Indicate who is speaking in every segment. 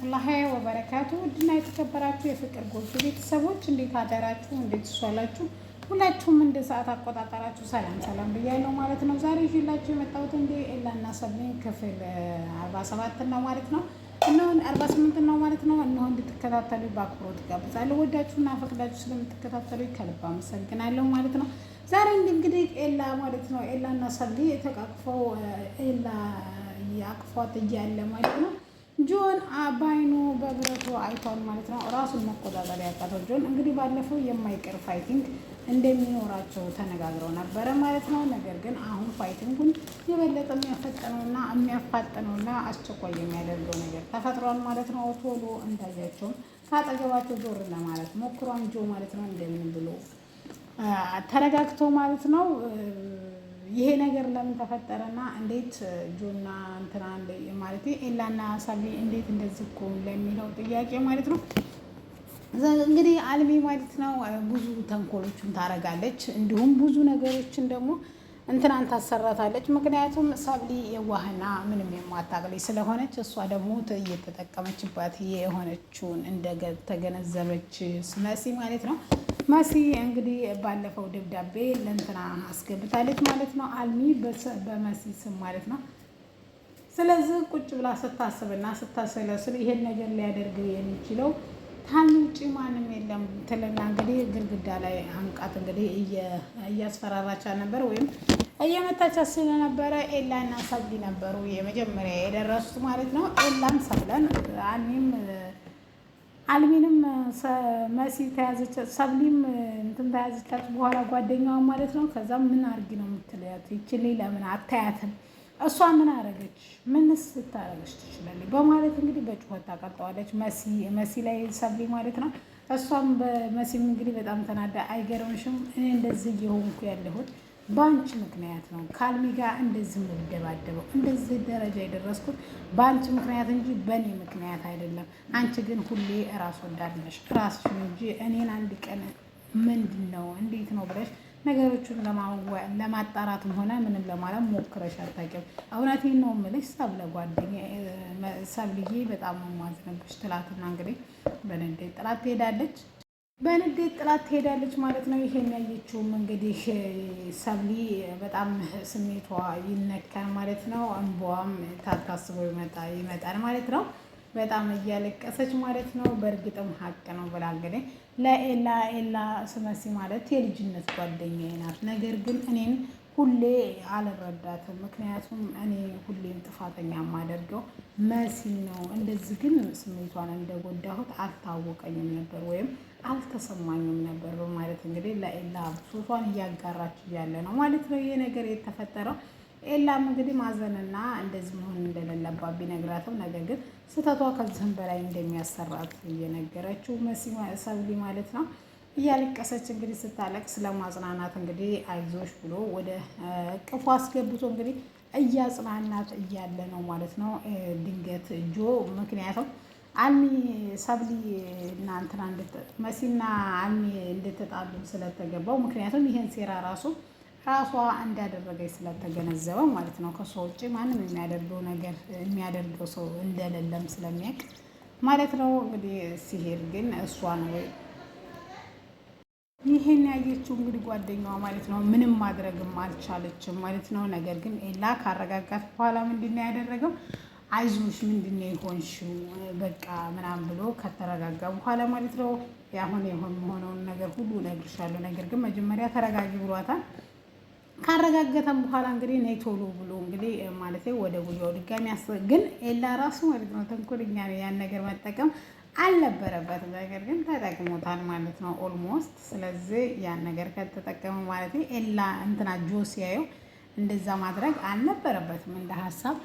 Speaker 1: ወራህመቱላሂ ወበረካቱ ውድና የተከበራችሁ የፍቅር ጎጆ ቤተሰቦች እንዴት አደራችሁ? እንዴት ዋላችሁ? ሁላችሁም እንደ ሰዓት አቆጣጠራችሁ ሰላም ብያለሁ ማለት ነው። ዛሬ ይዤላችሁ የመጣሁት ኤላና ሰብሌን ክፍል 47 ነው ማለት ነው። እነሆ 48 ነው ማለት ነው። እነሆ እንድትከታተሉ በአክብሮት ጋብዛለሁ። ወዳችሁና ፈቅዳችሁ ስለምትከታተሉ ከልብ አመሰግናለሁ ማለት ነው። ዛሬ እንግዲህ ኤላ ማለት ነው ኤላና ሰብሌ ተቃቅፈው ኤላ ያቅፏት እያለ ማለት ነው ጆን በአይኑ በብረቱ አይቷል ማለት ነው። ራሱን መቆጣጠር ያቃተው ጆን እንግዲህ ባለፈው የማይቀር ፋይቲንግ እንደሚኖራቸው ተነጋግረው ነበረ ማለት ነው። ነገር ግን አሁን ፋይቲንጉን የበለጠ የሚያፋጥነውና አስቸኳይ የሚያደርገው ነገር ተፈጥሯል ማለት ነው። ቶሎ እንዳያቸውም ከአጠገባቸው ዞር ለማለት ሞክሯን ጆ ማለት ነው። እንደምን ብሎ ተረጋግቶ ማለት ነው ይሄ ነገር ለምን ተፈጠረና እንዴት ጆና እንትና ማለት ኤላና ሰብሊ እንዴት እንደዚህ እኮ ለሚለው ጥያቄ ማለት ነው። እንግዲህ አልሚ ማለት ነው ብዙ ተንኮሎችን ታረጋለች፣ እንዲሁም ብዙ ነገሮችን ደግሞ እንትናን ታሰራታለች። ምክንያቱም ሰብሊ የዋህና ምንም የማታቅለኝ ስለሆነች እሷ ደግሞ እየተጠቀመችባት የሆነችውን እንደተገነዘበች መሲ ማለት ነው። መሲ እንግዲህ ባለፈው ደብዳቤ ለእንትና አስገብታለች ማለት ነው፣ አልሚ በመሲ ስም ማለት ነው። ስለዚህ ቁጭ ብላ ስታስብና ስታሰለስል ይሄን ነገር ሊያደርግ የሚችለው ታልሚ ውጭ ማንም የለም ትልና እንግዲህ ግድግዳ ላይ አንቃት እንግዲህ እያስፈራራቻ ነበር ወይም እየመታቻት ስለነበረ ኤላና ሰብሊ ነበሩ የመጀመሪያ የደረሱት ማለት ነው። ኤላም ሰብለን አልሚንም መሲ ተያዘች፣ ሰብሊም እንትን ተያዘቻት በኋላ ጓደኛዋ ማለት ነው። ከዛ ምን አርጊ ነው የምትለያት? ይችል ለምን አታያትም? እሷ ምን አረገች? ምንስ ልታረገች ትችላለች? በማለት እንግዲህ በጩኸት ታቀጠዋለች መሲ ላይ ሰብሊ ማለት ነው። እሷም በመሲም እንግዲህ በጣም ተናዳ አይገርምሽም? እኔ እንደዚህ እየሆንኩ ያለሁት በአንቺ ምክንያት ነው። ከአልሚ ጋር እንደዚህ የምደባደበው እንደዚህ ደረጃ የደረስኩት በአንቺ ምክንያት እንጂ በእኔ ምክንያት አይደለም። አንቺ ግን ሁሌ ራስ ወዳድ ነሽ፣ ራስሽን እንጂ እኔን አንድ ቀን ምንድን ነው እንዴት ነው ብለሽ ነገሮቹን ለማጣራትም ሆነ ምንም ለማለት ሞክረሽ አታውቂም። እውነቴን ነው የምልሽ ሰብለ ጓደኛዬ ሰብልዬ በጣም ማዝነብሽ ትላትና እንግዲህ በንዴት ጥላት ትሄዳለች ማለት ነው። ይሄን ያየችውም እንግዲህ ሰብሊ በጣም ስሜቷ ይነካል ማለት ነው። እንባዋም ታታስበው ይመጣል ማለት ነው። በጣም እያለቀሰች ማለት ነው። በእርግጥም ሀቅ ነው ብላ እንግዲህ ለኤላ ስመሲ ማለት የልጅነት ጓደኛዬ ናት። ነገር ግን እኔን ሁሌ አልረዳትም። ምክንያቱም እኔ ሁሌም ጥፋተኛ የማደርገው መሲ ነው። እንደዚህ ግን ስሜቷን እንደጎዳሁት አልታወቀኝም ነበር ወይም አልተሰማኝም ነበር በማለት እንግዲህ ለኤላ ብሶቷን እያጋራች እያለ ነው ማለት ነው ይሄ ነገር የተፈጠረው። ኤላም እንግዲህ ማዘንና እንደዚህ መሆን እንደሌለባት ቢነግራትም ነገር ግን ስህተቷ ከዚህም በላይ እንደሚያሰራት እየነገረችው ሰብሊ ማለት ነው። እያለቀሰች እንግዲህ ስታለቅስ ለማጽናናት እንግዲህ አይዞሽ ብሎ ወደ እቅፉ አስገብቶ እንግዲህ እያጽናናት እያለ ነው ማለት ነው። ድንገት ጆ ምክንያቱም አልሚ ሰብሊ እና እንትና መሲና አልሚ እንድትጣሉ ስለተገባው ምክንያቱም ይሄን ሴራ ራሷ እንዳደረገች ስለተገነዘበ ማለት ነው። ከሷ ውጭ ማንም የሚያደርገው ሰው እንደሌለም ስለሚያውቅ ማለት ነው። እንግዲህ ሲሄድ ግን እሷ ነው ይሄን ያየችው እንግዲህ ጓደኛዋ ማለት ነው። ምንም ማድረግም አልቻለችም ማለት ነው። ነገር ግን ኤላ ካረጋጋት በኋላ ምንድን ነው ያደረገው? አይዞሽ ምንድን ነው የሆንሽው በቃ ምናምን ብሎ ከተረጋጋ በኋላ ማለት ነው ያሁን የሆነውን ነገር ሁሉ እነግርሻለሁ፣ ነገር ግን መጀመሪያ ተረጋጊ ብሏታል። ካረጋገተም በኋላ እንግዲህ ነይ ቶሎ ብሎ እንግዲህ ማለት ወደ ጉያው ድጋሚ ግን ኤላ ራሱ ማለት ነው ተንኮለኛ ነው። ያን ነገር መጠቀም አልነበረበትም፣ ነገር ግን ተጠቅሞታል ማለት ነው ኦልሞስት። ስለዚህ ያን ነገር ከተጠቀመ ማለት ኤላ እንትና ጆ ሲያየው እንደዛ ማድረግ አልነበረበትም እንደ ሀሳብ፣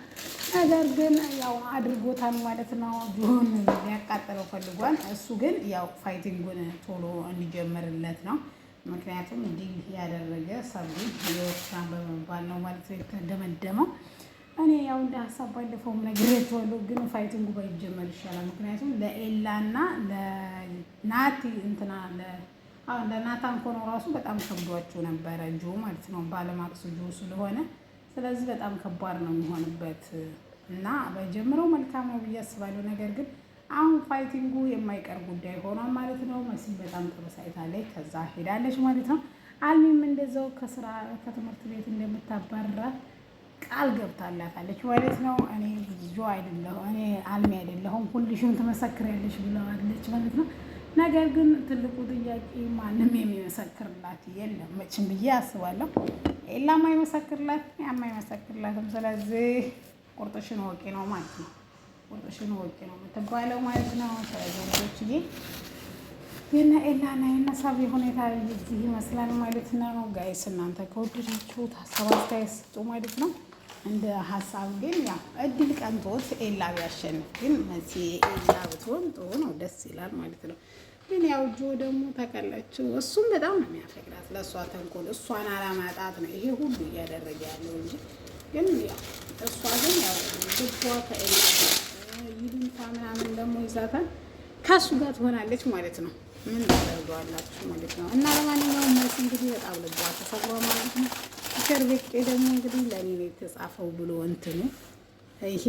Speaker 1: ነገር ግን ያው አድርጎታል ማለት ነው። ጆን ሊያቃጥለው ፈልጓል። እሱ ግን ያው ፋይቲንጉን ቶሎ እንዲጀምርለት ነው። ምክንያቱም እንዲህ ያደረገ ሰብሊ የወስና በመባል ነው ማለት ነው የተደመደመው። እኔ ያው እንደ ሀሳብ ባለፈውም ነግሬያቸዋለሁ፣ ግን ፋይቲንጉ ባይጀመር ይሻላል። ምክንያቱም ለኤላና ለናቲ እንትና ለናታን ኮኖ ራሱ በጣም ከብዷቸው ነበረ ጆ ማለት ነው ባለማቅሱ ጆ ስለሆነ፣ ስለዚህ በጣም ከባድ ነው የሚሆንበት እና በጀምረው መልካም ነው ብዬ አስባለሁ። ነገር ግን አሁን ፋይቲንጉ የማይቀር ጉዳይ ሆኗል ማለት ነው። መሲም በጣም ተበሳጭታለች፣ ከዛ ሄዳለች ማለት ነው። አልሚም እንደዛው ከትምህርት ቤት እንደምታባርራት ቃል ገብታላታለች ማለት ነው። እኔ እኔ አልሚ አይደለሁም ሁልሽም ትመሰክሪያለሽ ብለዋለች ማለት ነው። ነገር ግን ትልቁ ጥያቄ ማንም የሚመሰክርላት የለም መቼም ብዬ አስባለሁ። ኤላም አይመሰክርላትም ያም አይመሰክርላትም። ስለዚህ ቁርጥሽን ወቂ ነው ማለት ነው። ቁርጥሽን ወቂ ነው የምትባለው ማለት ነው። ስለዚህ ልጆችዬ ግን ኤላና የነሳቢ ሁኔታ እዚህ ይመስላል ማለት ነው። ጋይስ እናንተ ከወደዳችሁት ሀሳብ አስተያየት ስጡ ማለት ነው። እንደ ሀሳብ ግን ያው እድል ቀንቶት ኤላ ቢያሸንፍ ግን መሲ ኤላ ብትሆን ጥሩ ነው፣ ደስ ይላል ማለት ነው። ግን ያው ጆ ደግሞ ታውቃላችሁ እሱም በጣም ነው የሚያፈቅራት፣ ለእሷ ተንኮል እሷን አላማጣት ነው ይሄ ሁሉ እያደረገ ያለው እንጂ ግን ያው እሷ ግን ያው ልቧ ከኤላ ይሉኝታ ምናምን ደግሞ ይዛታል ከእሱ ጋር ትሆናለች ማለት ነው። ምን ታደርገዋላችሁ ማለት ነው። እና ለማንኛውም መሲ እንግዲህ በጣም ልቧ ተሰብሯ ማለት ነው። ቲቸር በቄ ደግሞ እንግዲህ ለእኔ ነው የተጻፈው ብሎ እንትኑ ይሄ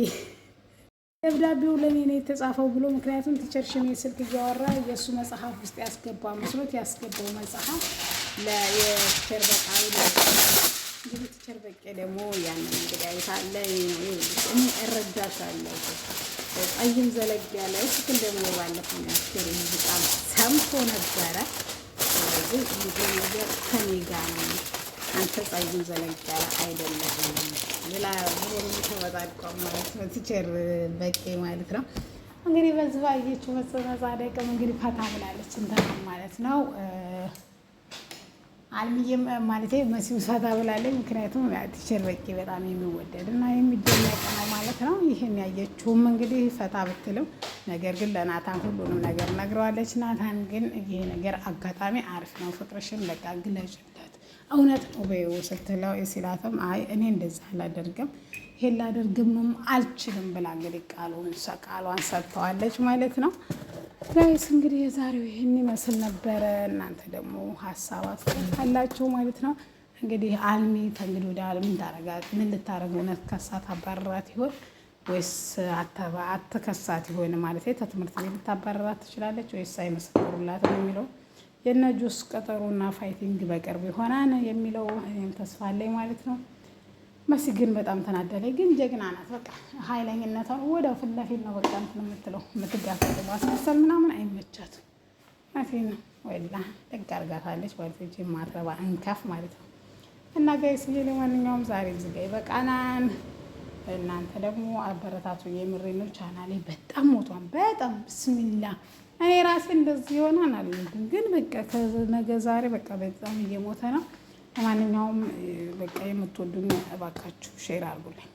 Speaker 1: ደብዳቤው ለእኔ ነው የተጻፈው ብሎ ምክንያቱም ቲቸር ሽሜ ስልክ እያወራ የእሱ መጽሐፍ ውስጥ ያስገባ መስሎት ያስገባው መጽሐፍ ለየቲቸር በቃል እንግዲህ ቲቸር በቄ ደግሞ ያንን እንግዲህ አይታለ እኔ እረዳሻለሁ ጠይም ዘለግ ያለ እስክ ደግሞ ባለፈው ያስገር ሙዚቃ ሰምቶ ነበረ። ስለዚህ ይሄ ነገር ከኔ ጋር ነው አንተ ጠይም ዘለግ ያለ አይደለም ሌላ ብሎ ተወጣጣ ማለት ነው። ቲቸር በቄ ማለት ነው እንግዲህ በዚህ ባየችው መጸዳደቅም እንግዲህ ፈታ ብላለች እንትን ማለት ነው። አልሚዬም ማለቴ መሲው ፈታ ብላለች። ምክንያቱም ቲቸር በቄ በጣም የሚወደድ እና የሚደነቅ ነው ማለት ነው። ይህን ያየችውም እንግዲህ ፈታ ብትልም ነገር ግን ለናታን ሁሉንም ነገር ነግረዋለች። ናታን ግን ይሄ ነገር አጋጣሚ አሪፍ ነው፣ ፍቅርሽን በቃ ግለጭለት እውነት ነው በይው ስትለው ሲላትም አይ እኔ እንደዛ አላደርግም ይሄን ላደርግምም አልችልም ብላ እንግዲህ ቃሏን ሰጥተዋለች ማለት ነው። ጋይስ እንግዲህ የዛሬው ይህን ይመስል ነበረ። እናንተ ደግሞ ሀሳብ አላችሁ ማለት ነው። እንግዲህ አልሚ ተንግዲህ ወደ አልሚ ምን ልታረግ እውነት ከሳት አባረራት ይሆን ወይስ አትከሳት ይሆን ማለት ከትምህርት ቤት ልታባረራት ትችላለች ወይስ አይመሰክሩላትም የሚለው የነ ጁስ ቀጠሮና ፋይቲንግ በቅርብ ይሆናል የሚለው እኔም ተስፋ አለኝ ማለት ነው። መሲ ግን በጣም ተናደለኝ፣ ግን ጀግና ናት። በቃ ኃይለኝነቷን ወደ ፊት ለፊት ነው በቃ እንትን የምትለው የምትጋፈጥ ማስመሰል ምናምን አይመቻትም። መሲ ነው ወላ ደግ አድርጋታለች ማለት እንጂ ማትረባ እንከፍ ማለት ነው። እና ጋይስ ለማንኛውም ዛሬ እዚህ ጋር ይበቃናል። እናንተ ደግሞ አበረታቱ። የምሬ ነው። ቻናሌ በጣም ሞቷን በጣም ብስሚላ እኔ ራሴ እንደዚህ ይሆናል አልልም፣ ግን በቃ ከነገ ዛሬ በቃ በጣም እየሞተ ነው። ለማንኛውም በቃ የምትወዱኝ እባካችሁ ሼር አድርጉልኝ።